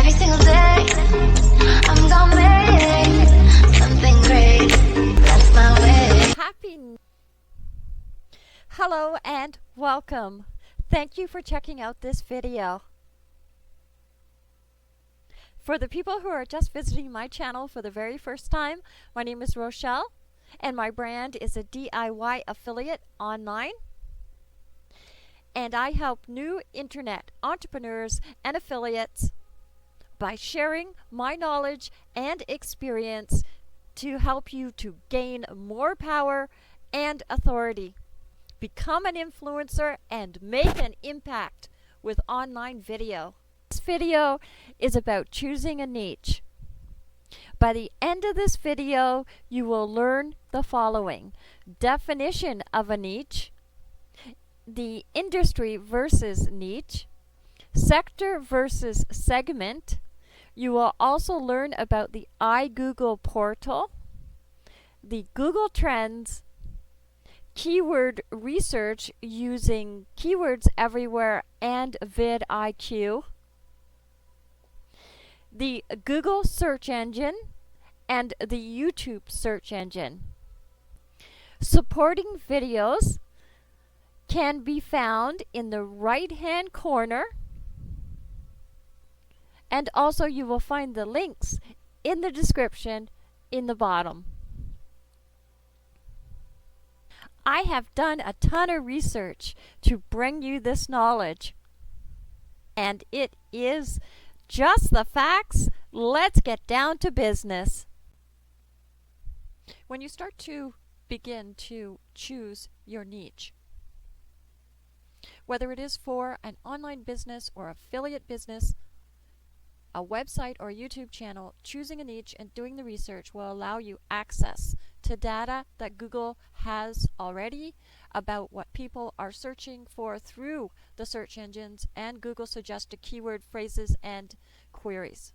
Every single day, I'm gonna make something great. That's my way. Hello and welcome. Thank you for checking out this video. For the people who are just visiting my channel for the very first time, my name is Rochelle and my brand is a DIY affiliate online. And I help new internet entrepreneurs and affiliates by sharing my knowledge and experience to help you to gain more power and authority. Become an influencer and make an impact with online video. This video is about choosing a niche. By the end of this video, you will learn the following: definition of a niche, the industry versus niche, sector versus segment. You will also learn about the iGoogle portal, the Google Trends, keyword research using Keywords Everywhere and vidIQ, the Google search engine, and the YouTube search engine. Supporting videos can be found in the right-hand corner, and also you will find the links in the description in the bottom. I have done a ton of research to bring you this knowledge, and it is just the facts. Let's get down to business. When you start to begin to choose your niche, whether it is for an online business or affiliate business, a website or YouTube channel, choosing a niche and doing the research will allow you access to data that Google has already about what people are searching for through the search engines and Google suggested keyword phrases and queries.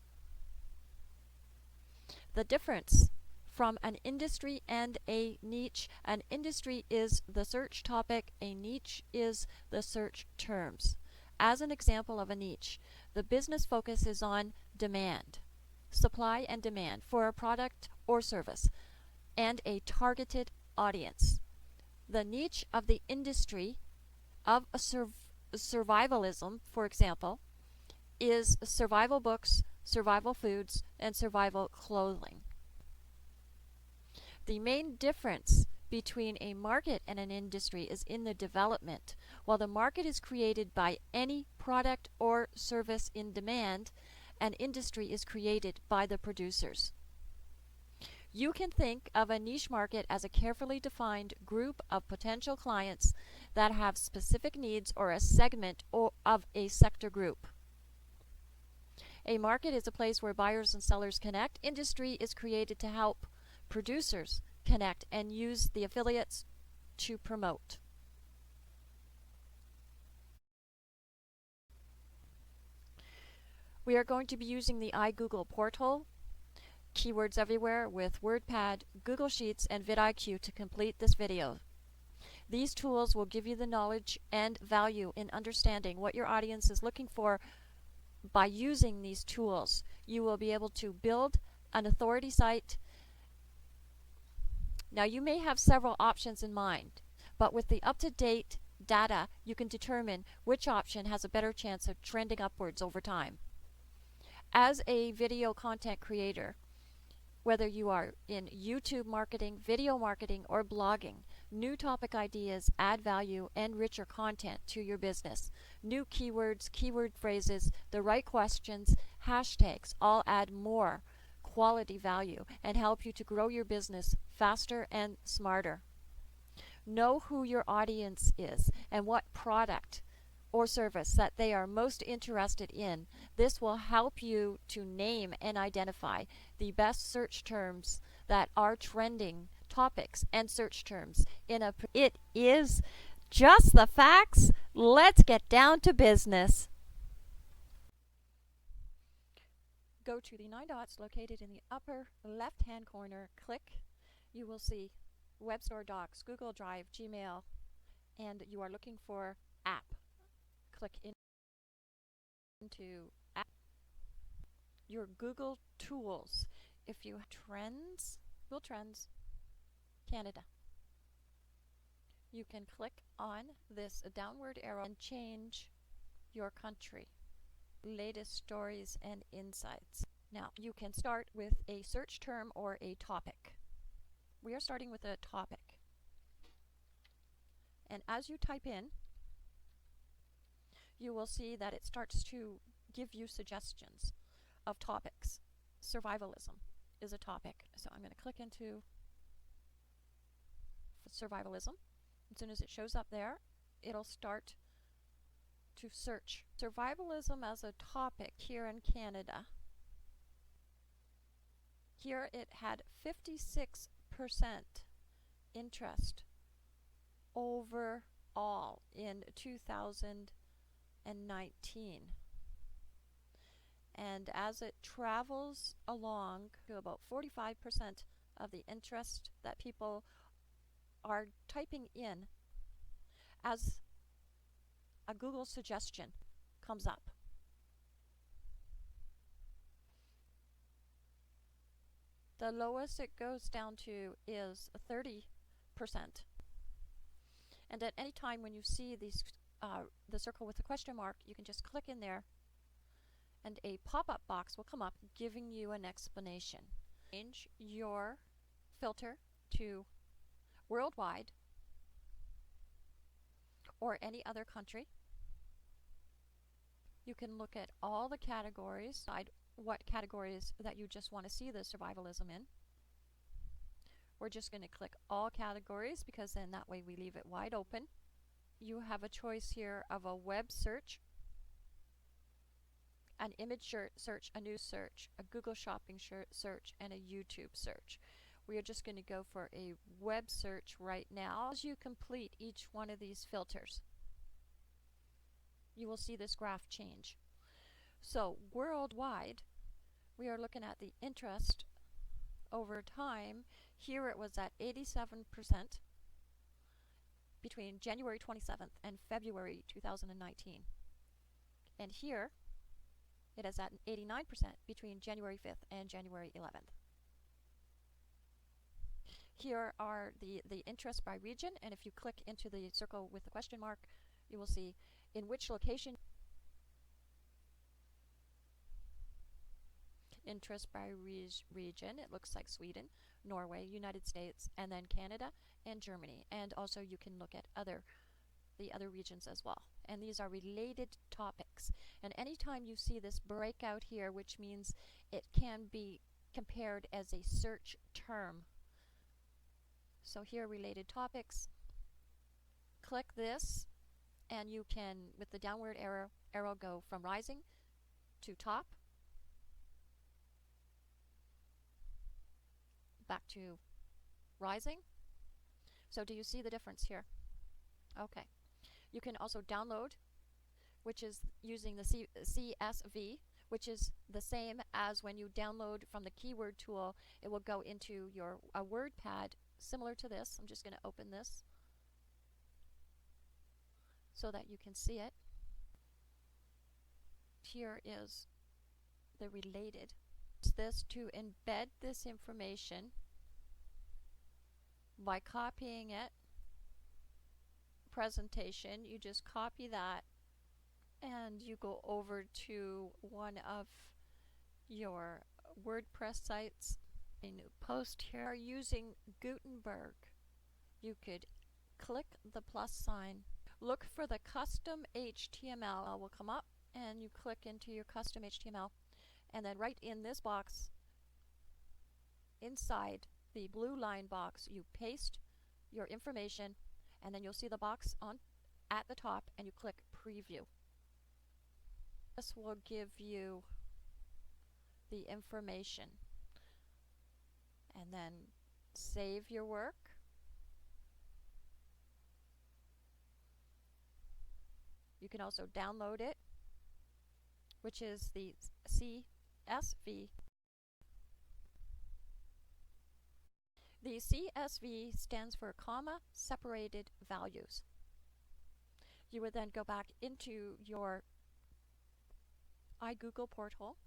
The difference from an industry and a niche: an industry is the search topic, a niche is the search terms. As an example of a niche, the business focus is on demand, supply and demand for a product or service, and a targeted audience. The niche of the industry of a survivalism, for example, is survival books, survival foods, and survival clothing. The main difference between a market and an industry is in the development. While the market is created by any product or service in demand, an industry is created by the producers. You can think of a niche market as a carefully defined group of potential clients that have specific needs, or a segment of a sector group. A market is a place where buyers and sellers connect. Industry is created to help producers connect and use the affiliates to promote. We are going to be using the iGoogle portal, Keywords Everywhere with WordPad, Google Sheets, and vidIQ to complete this video. These tools will give you the knowledge and value in understanding what your audience is looking for. By using these tools, you will be able to build an authority site. Now, you may have several options in mind, but with the up-to-date data, you can determine which option has a better chance of trending upwards over time. As a video content creator, whether you are in YouTube marketing, video marketing, or blogging, new topic ideas add value and richer content to your business. New keywords, keyword phrases, the right questions, hashtags all add more quality value and help you to grow your business faster and smarter. Know who your audience is and what product or service that they are most interested in. This will help you to name and identify the best search terms that are trending topics and search terms in a it is just the facts. Let's get down to business. Go to the 9 dots located in the upper left hand corner. Click. You will see Web Store, Docs, Google Drive, Gmail, and you are looking for app. Click into app. your Google tools. If you trends, Google Trends, Canada, you can click on this downward arrow and change your country, latest stories and insights. Now you can start with a search term or a topic. We are starting with a topic. And as you type in, you will see that it starts to give you suggestions of topics. Survivalism is a topic. So I'm going to click into survivalism. As soon as it shows up there, it'll start to search. Survivalism as a topic here in Canada. Here it had 56% interest overall in 2019. And as it travels along to about 45% of the interest that people are typing in as a Google suggestion comes up. The lowest it goes down to is 30%. And at any time when you see these, the circle with the question mark, you can just click in there and a pop-up box will come up giving you an explanation. Change your filter to worldwide or any other country. You can look at all the categories, decide what categories that you just want to see the survivalism in. We're just going to click all categories because then that way we leave it wide open. You have a choice here of a web search, an image search, a news search, a Google shopping search, and a YouTube search. We are just going to go for a web search right now. As you complete each one of these filters, you will see this graph change. So worldwide, we are looking at the interest over time. Here it was at 87% between January 27th and February 2019. And here it is at 89% between January 5th and January 11th. Here are the interest by region, and if you click into the circle with the question mark, you will see in which location. Interest by region, it looks like Sweden, Norway, United States, and then Canada and Germany. And also you can look at the other regions as well. And these are related topics. And anytime you see this breakout here, which means it can be compared as a search term. So here, related topics, click this and you can, with the downward arrow, go from rising to top, back to rising. So do you see the difference here? Okay. You can also download, which is using the CSV, which is the same as when you download from the keyword tool. It will go into your WordPad similar to this. I'm just going to open this so that you can see it. Here is the related. Use this to embed this information by copying it. Presentation, you just copy that and you go over to one of your WordPress sites. A new post here using Gutenberg. You could click the plus sign, look for the custom HTML will come up, and you click into your custom HTML, and then right in this box inside the blue line box you paste your information, and then you'll see the box on at the top and you click preview. This will give you the information, and then save your work. You can also download it, which is the CSV. The CSV stands for comma separated values. You would then go back into your iGoogle portal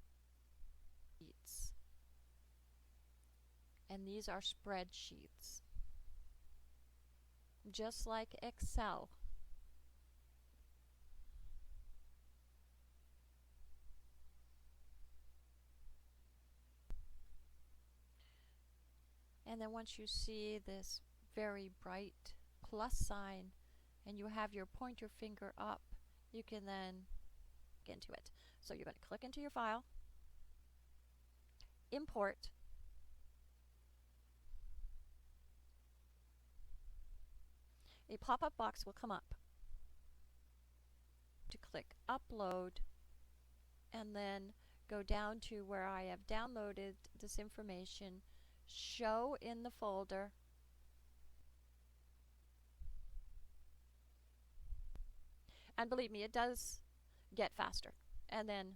and these are spreadsheets, just like Excel. And then once you see this very bright plus sign and you have your pointer finger up, you can then get into it. So you're going to click into your file, import, a pop-up box will come up to click upload, and then go down to where I have downloaded this information, show in the folder, and believe me, it does get faster. And then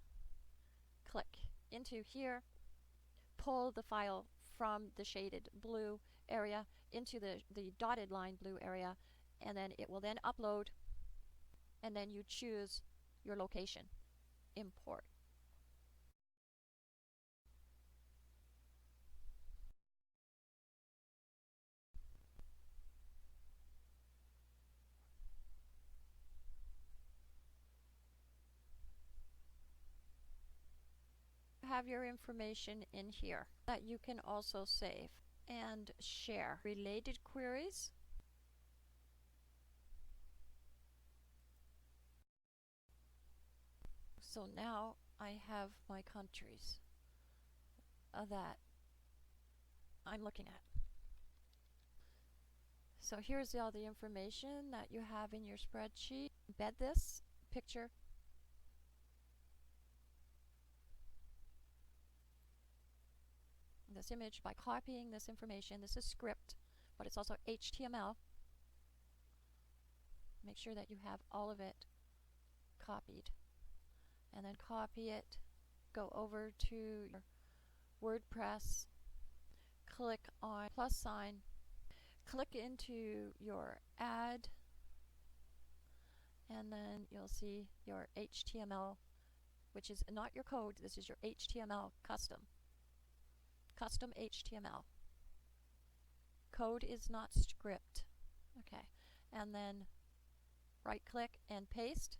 click into here, pull the file from the shaded blue area into the dotted line blue area, and then it will then upload, and then you choose your location, import. Have your information in here that you can also save and share related queries. So now I have my countries that I'm looking at. So here's all the information that you have in your spreadsheet. Embed this picture this image by copying this information. This is script, but it's also HTML. Make sure that you have all of it copied, and then copy it, go over to your WordPress, click on plus sign, click into your add, and then you'll see your HTML, which is not your code. This is your HTML custom HTML. Code is not script. Okay, and then right click and paste.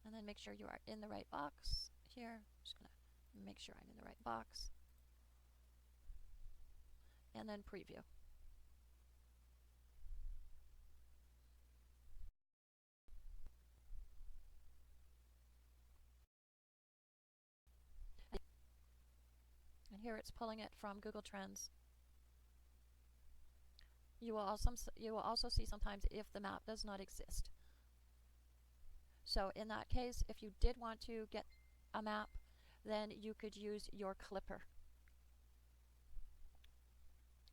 And then make sure you are in the right box here. I'm just going to make sure I'm in the right box. And then preview. And here it's pulling it from Google Trends. You will also see sometimes if the map does not exist. So in that case, if you did want to get a map, then you could use your Clipper,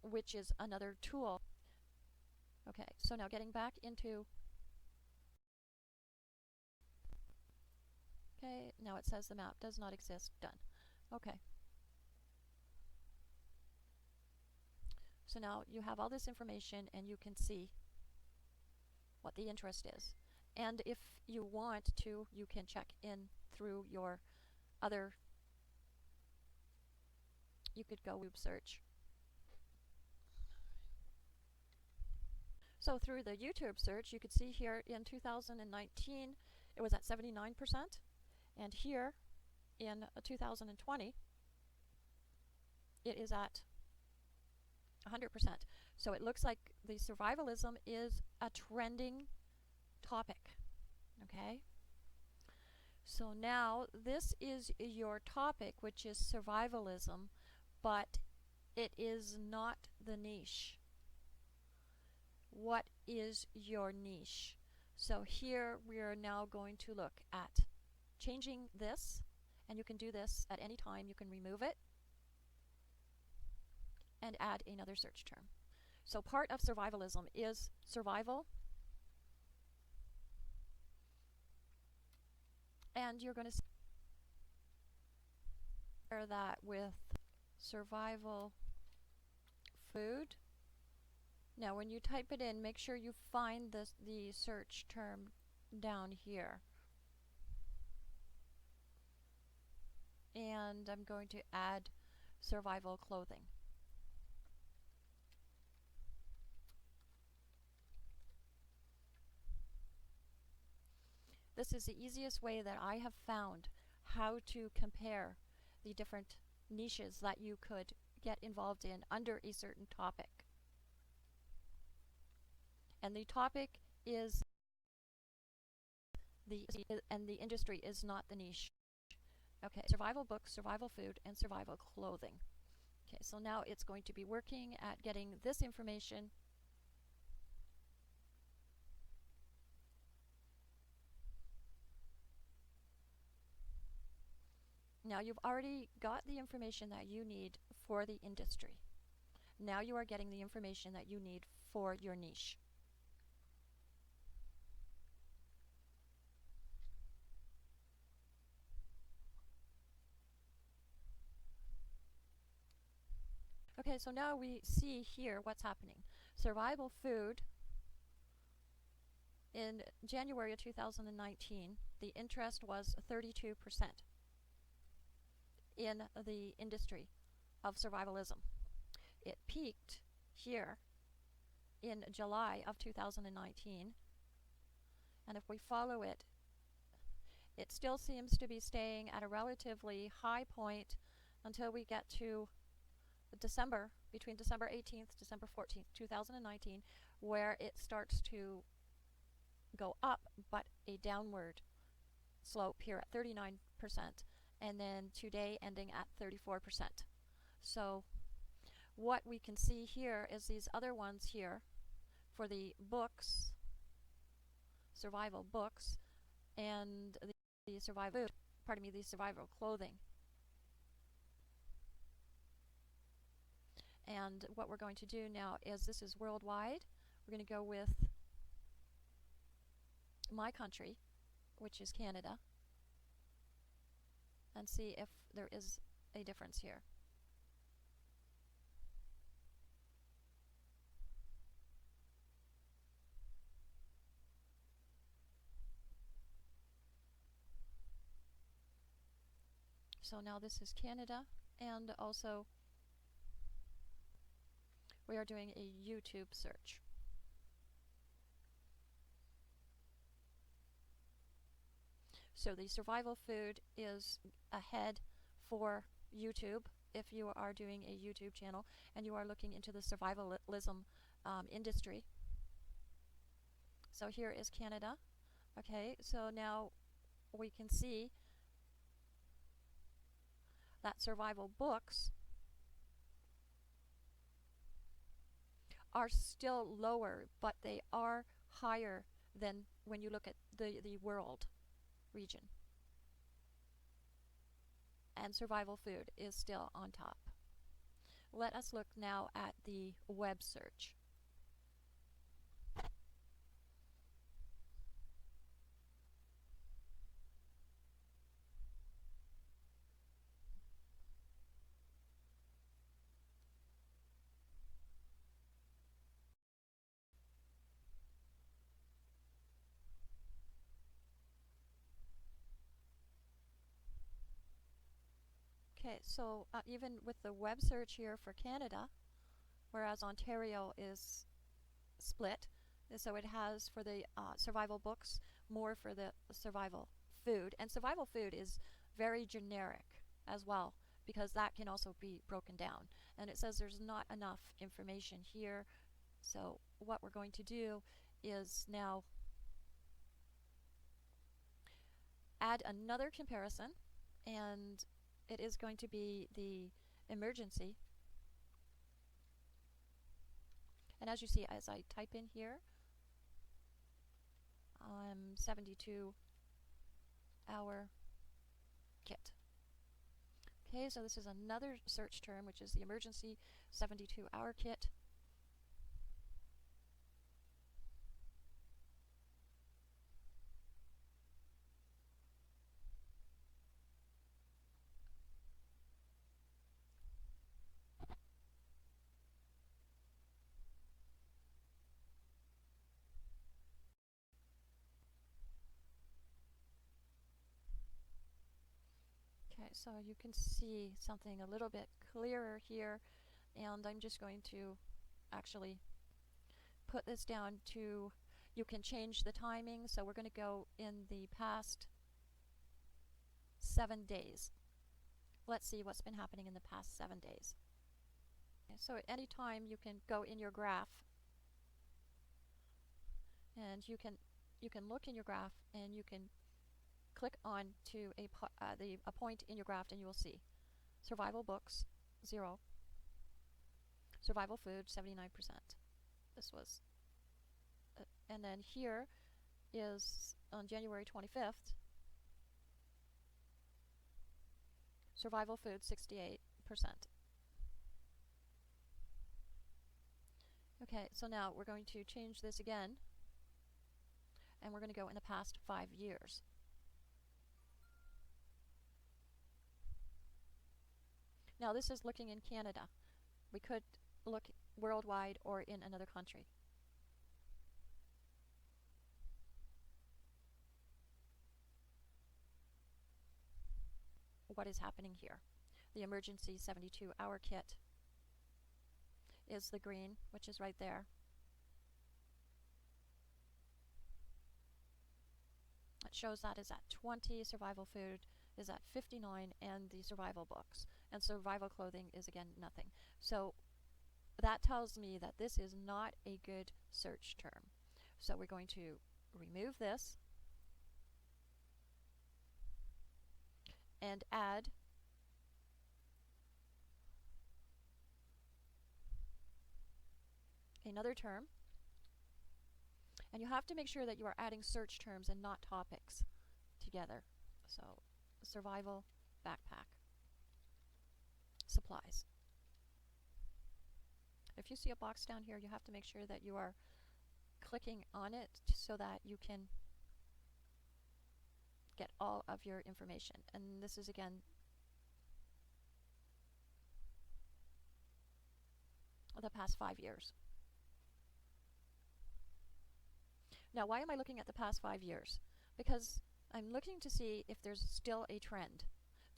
which is another tool. Okay, so now getting back into, okay, now it says the map does not exist. Done. Okay. So now you have all this information and you can see what the interest is. And if you want to, you can check in through your other, you could go YouTube search. So through the YouTube search, you could see here in 2019, it was at 79%. And here in 2020, it is at 100%. So it looks like the survivalism is a trending topic. Okay? So now this is your topic, which is survivalism, but it is not the niche. What is your niche? So here we are now going to look at changing this, and you can do this at any time. You can remove it and add another search term. So part of survivalism is survival, and you're going to pair that with survival food. Now when you type it in, make sure you find the search term down here. and I'm going to add survival clothing. This is the easiest way that I have found how to compare the different niches that you could get involved in under a certain topic. And the topic is the industry is not the niche. Okay, survival books, survival food, and survival clothing. Okay, so now it's going to be working at getting this information. Now you've already got the information that you need for the industry. Now you are getting the information that you need for your niche. Okay, so now we see here what's happening. Survival food, in January of 2019, the interest was 32% in the industry of survivalism. It peaked here in July of 2019, and if we follow it, it still seems to be staying at a relatively high point until we get to December, between December 18th, December 14th, 2019, where it starts to go up, but a downward slope here at 39%, and then today ending at 34%. So what we can see here is these other ones here for the books, survival books, and the survival clothing. And what we're going to do now is, this is worldwide. We're going to go with my country, which is Canada, and see if there is a difference here. So now this is Canada, and also we are doing a YouTube search. So the survival food is ahead for YouTube if you are doing a YouTube channel and you are looking into the survivalism industry. So here is Canada. Okay, so now we can see that survival books are still lower, but they are higher than when you look at the world region. And survival food is still on top. Let us look now at the web search. Okay, so even with the web search here for Canada, whereas Ontario is split, so it has for the survival books more for the survival food, and survival food is very generic as well, because that can also be broken down, and it says there's not enough information here. So what we're going to do is now add another comparison, and it is going to be the emergency. And as you see, as I type in here, 72-hour kit. Okay, so this is another search term, which is the emergency 72-hour kit. Okay, so you can see something a little bit clearer here, and I'm just going to actually put this down to, you can change the timing, so we're going to go in the past 7 days. Let's see what's been happening in the past 7 days. Okay, so at any time you can go in your graph, and you can look in your graph, and you can click on to a point in your graph, and you will see survival books 0, survival food 79%. This was and then here is on January 25th, survival food 68%. Okay, so now we're going to change this again, and we're going to go in the past 5 years. Now this is looking in Canada. We could look worldwide or in another country. What is happening here? The emergency 72-hour kit is the green, which is right there. It shows that is at 20, survival food is at 59, and the survival books. And survival clothing is again nothing. So that tells me that this is not a good search term. So we're going to remove this and add another term. And you have to make sure that you are adding search terms and not topics together. So survival backpack supplies. If you see a box down here, you have to make sure that you are clicking on it so that you can get all of your information. And this is again the past 5 years. Now, why am I looking at the past 5 years? Because I'm looking to see if there's still a trend,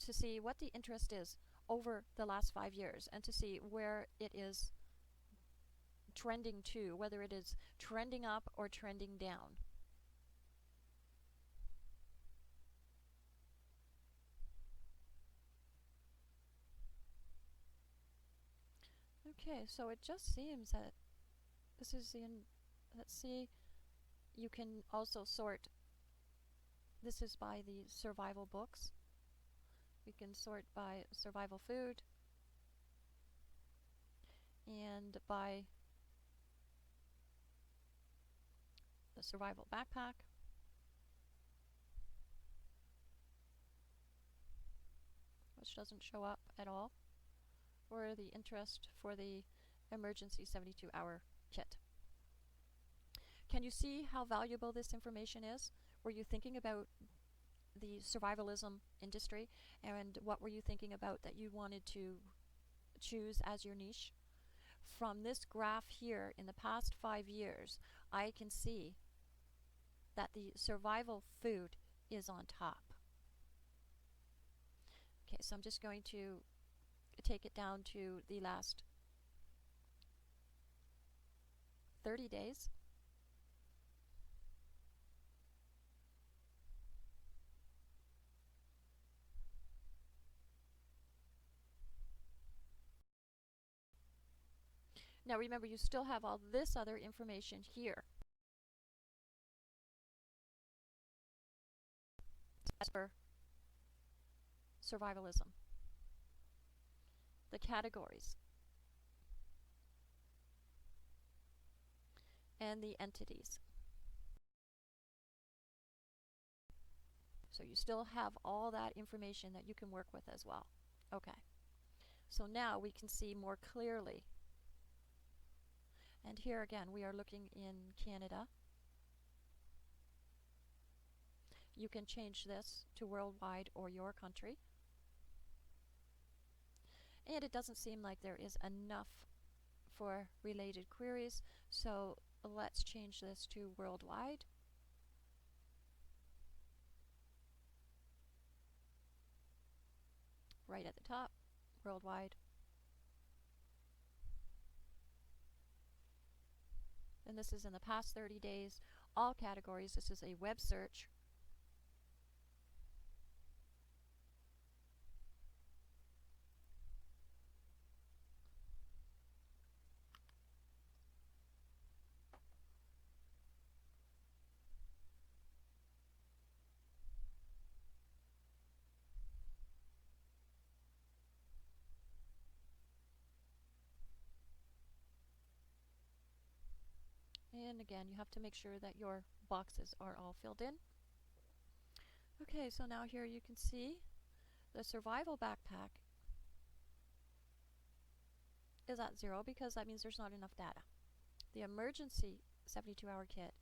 to see what the interest is over the last 5 years, and to see where it is trending to, whether it is trending up or trending down. Okay, so it just seems that this is let's see, you can also sort, this is by the survival books. We can sort by survival food and by the survival backpack. Which doesn't show up at all, or the interest for the emergency 72-hour kit. Can you see how valuable this information is? Were you thinking about the survivalism industry, and what were you thinking about that you wanted to choose as your niche? From this graph here, in the past 5 years, I can see that the survival food is on top. Okay, so I'm just going to take it down to the last 30 days. Now remember, you still have all this other information here. As per survivalism, the categories, and the entities. So you still have all that information that you can work with as well. Okay, so now we can see more clearly. And here again, we are looking in Canada. You can change this to worldwide or your country. And it doesn't seem like there is enough for related queries, so let's change this to worldwide. right at the top, worldwide. And this is in the past 30 days, all categories. This is a web search. And again, you have to make sure that your boxes are all filled in. Okay, so now here you can see the survival backpack is at 0 because that means there's not enough data. The emergency 72-hour kit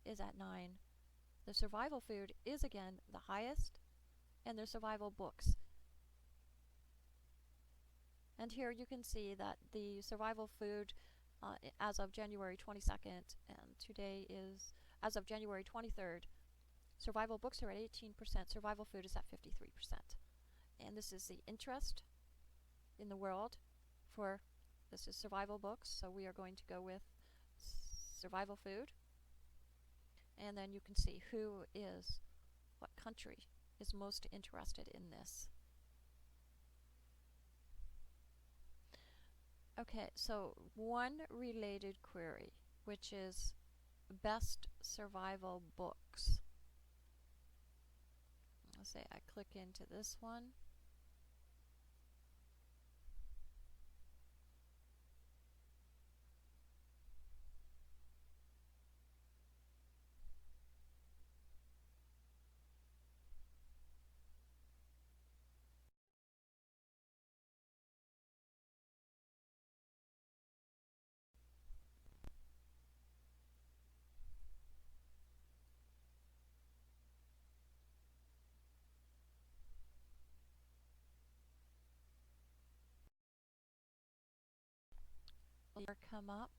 is at 9. The survival food is again the highest, and the survival books. And here you can see that the survival food as of January 22nd, and today is as of January 23rd, survival books are at 18%, survival food is at 53%. And this is the interest in the world for, this is survival books, so we are going to go with survival food. And then you can see what country is most interested in this. Okay, so one related query, which is best survival books. Let's say I click into this one. Come up.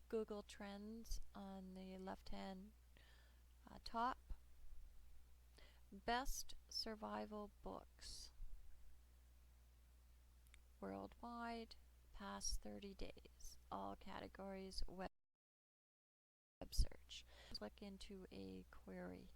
Google Trends on the left-hand top. Best survival books worldwide, past 30 days, all categories, web search. Click into a query.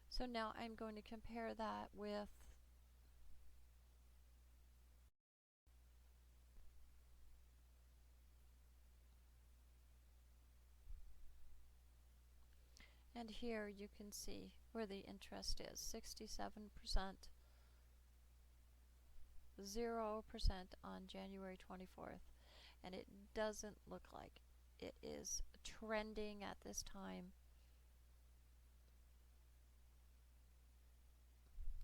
So now I'm going to compare that with and here you can see where the interest is. 67%, 0% on January 24th. And it doesn't look like it is trending at this time.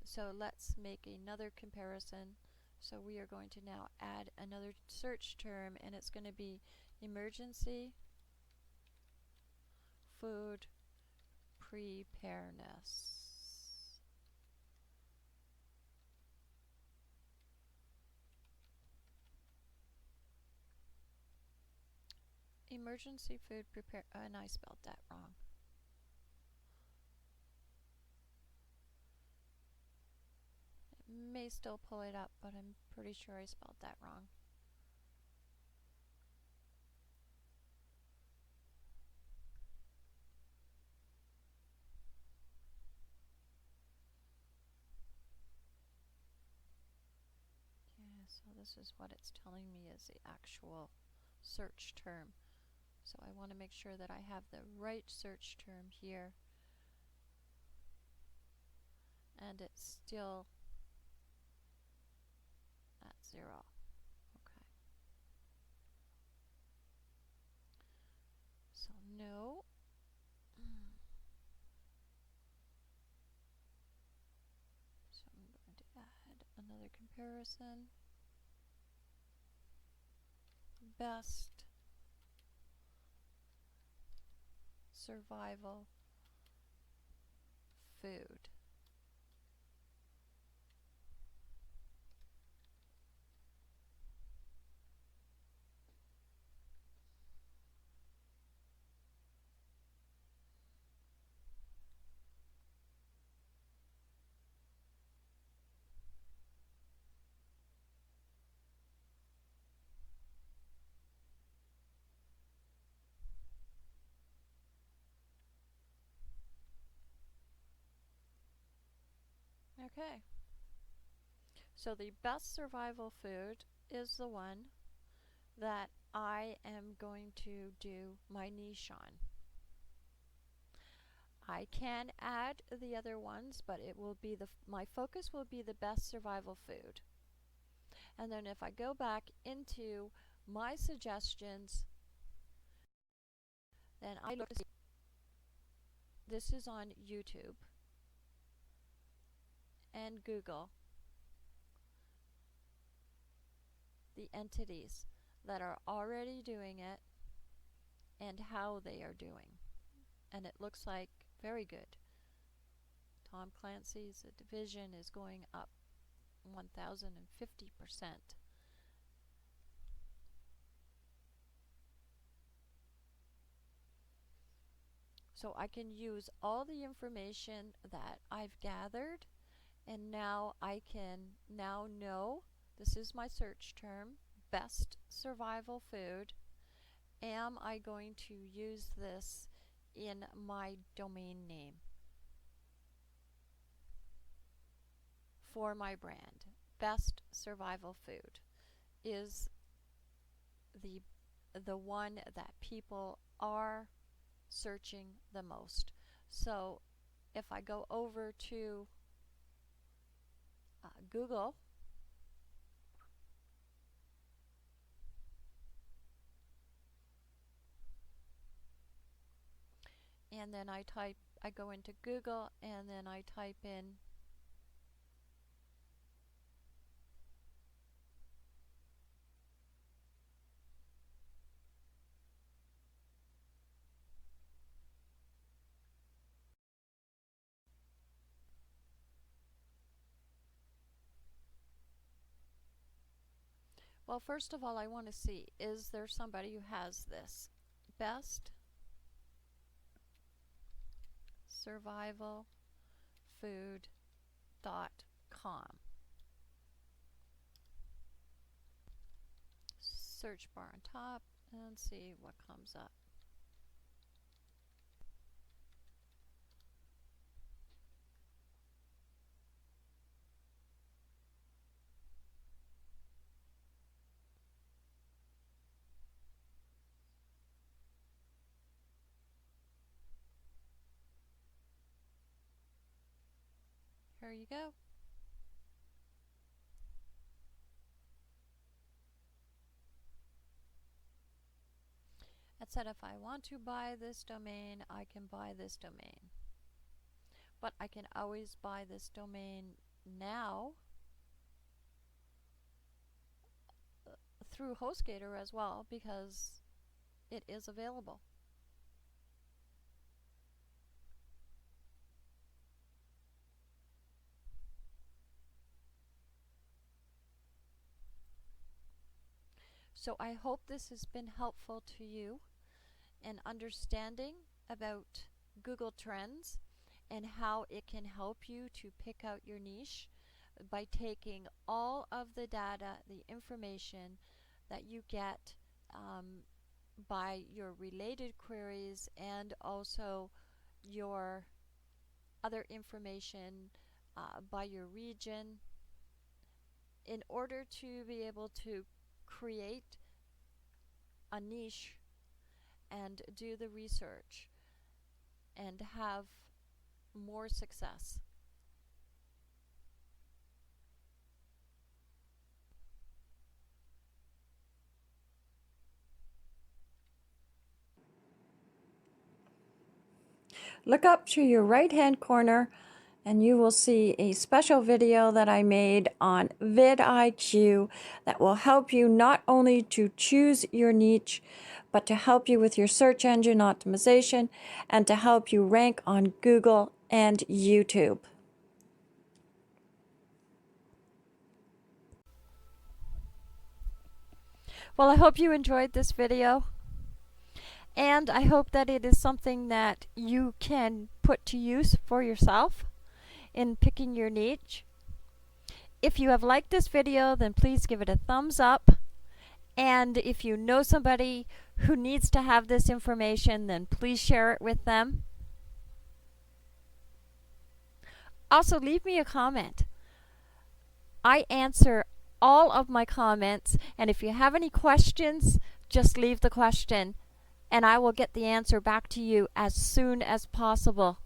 So let's make another comparison. So we are going to now add another search term, and it's going to be emergency food preparedness. Emergency food prepare, and I spelled that wrong. It may still pull it up, but I'm pretty sure I spelled that wrong. So this is what it's telling me is the actual search term. So I want to make sure that I have the right search term here. And it's still at 0. Okay. So no. So I'm going to add another comparison. Best survival food. Okay. So the best survival food is the one that I am going to do my niche on. I can add the other ones, but it will be my focus will be the best survival food. And then if I go back into my suggestions, then I look to see, this is on YouTube and Google, the entities that are already doing it and how they are doing. And it looks like very good. Tom Clancy's Division is going up 1,050%. So I can use all the information that I've gathered, and now I can know, this is my search term, best survival food. Am I going to use this in my domain name for my brand? Best survival food is the one that people are searching the most. So if I go over to Google, and then I go into Google, and then I type in well, first of all, I want to see, is there somebody who has this? Best survival food.com. Search bar on top and see what comes up. Here you go. It said if I want to buy this domain, I can buy this domain. But I can always buy this domain now through HostGator as well, because it is available. So I hope this has been helpful to you in understanding about Google Trends and how it can help you to pick out your niche by taking all of the data, the information that you get by your related queries, and also your other information by your region, in order to be able to create a niche and do the research and have more success. Look up to your right-hand corner and you will see a special video that I made on vidIQ that will help you not only to choose your niche, but to help you with your search engine optimization and to help you rank on Google and YouTube. Well, I hope you enjoyed this video, and I hope that it is something that you can put to use for yourself in picking your niche. If you have liked this video, then please give it a thumbs up. And if you know somebody who needs to have this information, then please share it with them. Also, leave me a comment. I answer all of my comments, and if you have any questions, just leave the question, and I will get the answer back to you as soon as possible.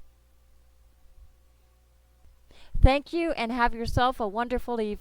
Thank you, and have yourself a wonderful evening.